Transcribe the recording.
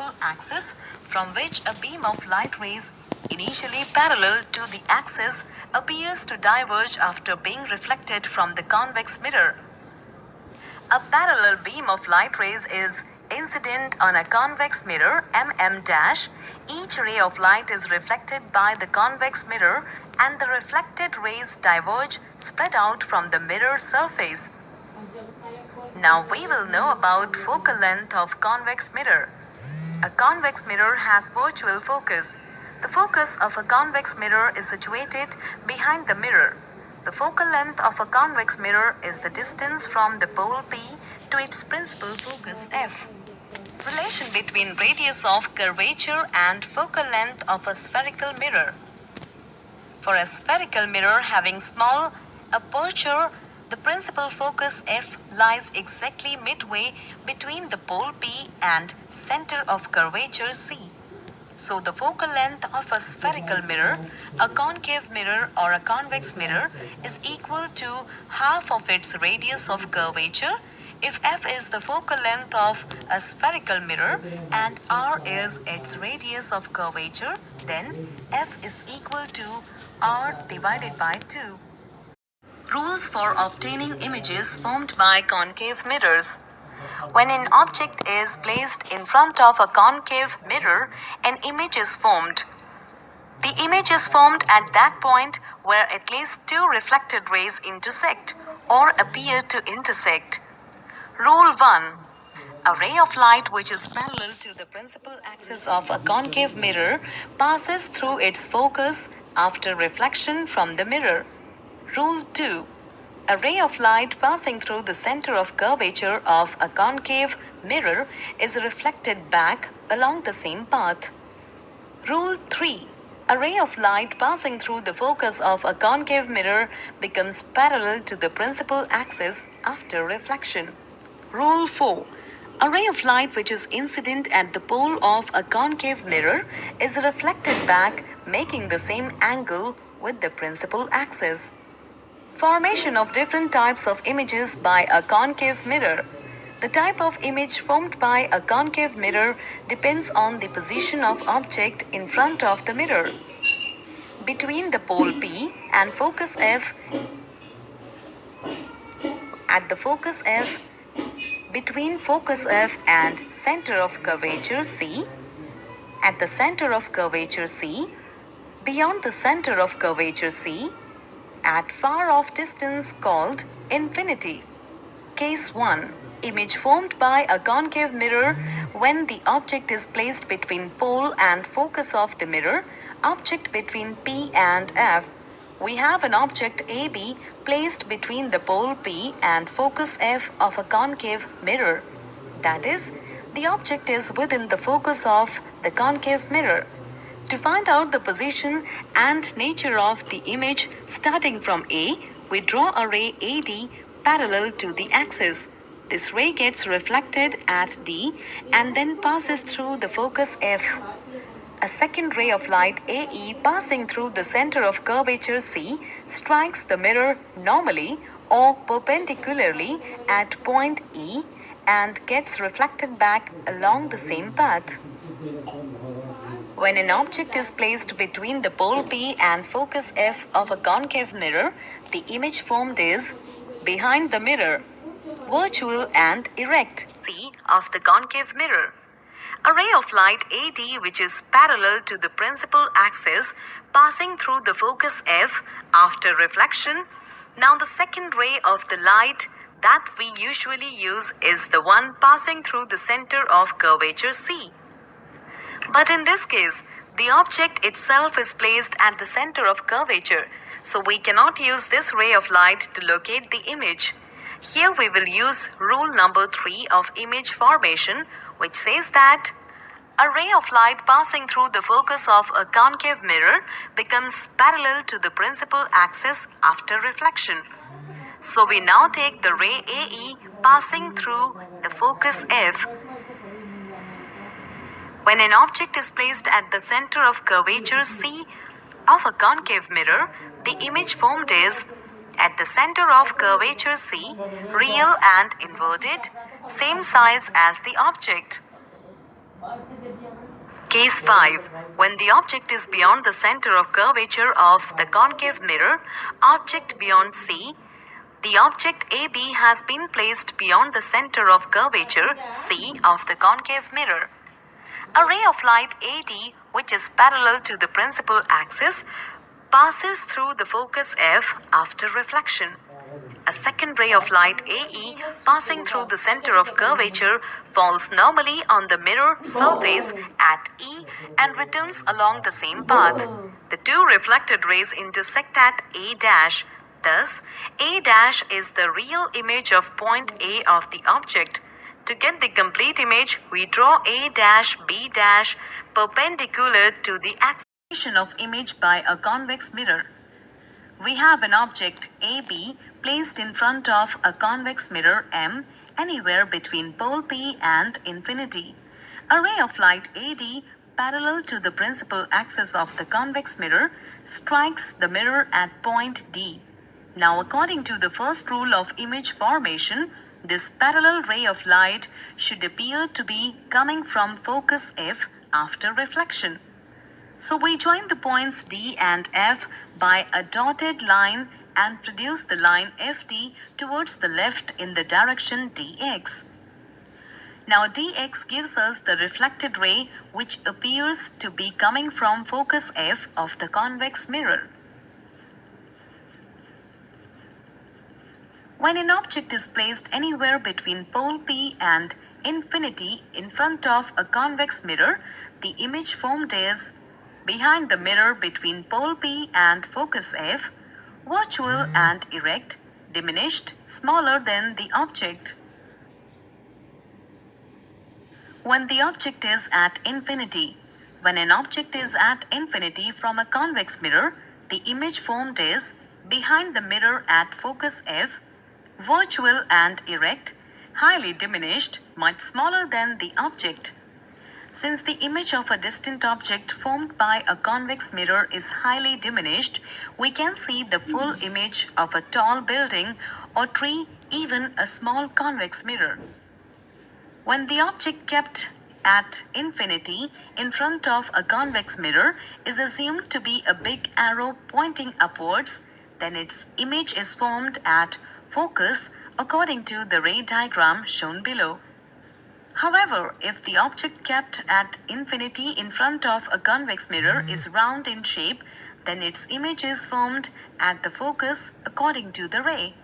principal axis from which a beam of light rays initially parallel to the axis appears to diverge after being reflected from the convex mirror. A parallel beam of light rays is incident on a convex mirror mm'. Each ray of light is reflected by the convex mirror and the reflected rays diverge spread out from the mirror surface. Now we will know about focal length of convex mirror. A convex mirror has virtual focus. The focus of a convex mirror is situated behind the mirror. The focal length of a convex mirror is the distance from the pole P to its principal focus F. Relation between radius of curvature and focal length of a spherical mirror. For a spherical mirror having small aperture, the principal focus F lies exactly midway between the pole P and center of curvature C. So the focal length of a spherical mirror, a concave mirror or a convex mirror is equal to half of its radius of curvature. If F is the focal length of a spherical mirror and R is its radius of curvature, then F is equal to R divided by 2. Rules for obtaining images formed by concave mirrors. When an object is placed in front of a concave mirror, an image is formed. The image is formed at that point where at least two reflected rays intersect or appear to intersect. Rule 1. A ray of light which is parallel to the principal axis of a concave mirror passes through its focus after reflection from the mirror. Rule 2. A ray of light passing through the center of curvature of a concave mirror is reflected back along the same path. Rule 3. A ray of light passing through the focus of a concave mirror becomes parallel to the principal axis after reflection. Rule 4. A ray of light which is incident at the pole of a concave mirror is reflected back, making the same angle with the principal axis. Formation of different types of images by a concave mirror. The type of image formed by a concave mirror depends on the position of object in front of the mirror. Between the pole P and focus F, at the focus F, between focus F and center of curvature C, at the center of curvature C, beyond the center of curvature C, at far off distance called infinity. Case 1. Image formed by a concave mirror when the object is placed between pole and focus of the mirror, object between P and F. We have an object AB placed between the pole P and focus F of a concave mirror. That is, the object is within the focus of the concave mirror. To find out the position and nature of the image starting from A, we draw a ray AD parallel to the axis. This ray gets reflected at D and then passes through the focus F. A second ray of light AE passing through the center of curvature C strikes the mirror normally or perpendicularly at point E and gets reflected back along the same path. When an object is placed between the pole P and focus F of a concave mirror, the image formed is behind the mirror, virtual and erect C of the concave mirror. A ray of light AD which is parallel to the principal axis passing through the focus F after reflection. Now the second ray of the light that we usually use is the one passing through the center of curvature C. But in this case, the object itself is placed at the center of curvature, so we cannot use this ray of light to locate the image. Here we will use rule number 3 of image formation, which says that a ray of light passing through the focus of a concave mirror becomes parallel to the principal axis after reflection. So we now take the ray AE passing through the focus F. When an object is placed at the center of curvature C of a concave mirror, the image formed is at the center of curvature C, real and inverted, same size as the object. Case 5. When the object is beyond the center of curvature of the concave mirror, object beyond C, the object AB has been placed beyond the center of curvature C of the concave mirror. A ray of light AD, which is parallel to the principal axis, passes through the focus F after reflection. A second ray of light AE, passing through the center of curvature, falls normally on the mirror surface at E and returns along the same path. The two reflected rays intersect at A dash. Thus, A dash is the real image of point A of the object. To get the complete image, we draw A dash B dash perpendicular to the axis of image by a convex mirror. We have an object AB placed in front of a convex mirror M anywhere between pole P and infinity. A ray of light AD parallel to the principal axis of the convex mirror strikes the mirror at point D. Now, according to the first rule of image formation, this parallel ray of light should appear to be coming from focus F after reflection. So we join the points D and F by a dotted line and produce the line FD towards the left in the direction dx. Now dx gives us the reflected ray which appears to be coming from focus F of the convex mirror. When an object is placed anywhere between pole P and infinity in front of a convex mirror, the image formed is behind the mirror between pole P and focus F, virtual and erect, diminished, smaller than the object. When the object is at infinity. When an object is at infinity from a convex mirror, the image formed is behind the mirror at focus F, virtual and erect, highly diminished, much smaller than the object. Since the image of a distant object formed by a convex mirror is highly diminished, we can see the full image of a tall building or tree, even a small convex mirror. When the object kept at infinity in front of a convex mirror is assumed to be a big arrow pointing upwards, then its image is formed at focus according to the ray diagram shown below. However, if the object kept at infinity in front of a convex mirror is round in shape, then its image is formed at the focus according to the ray.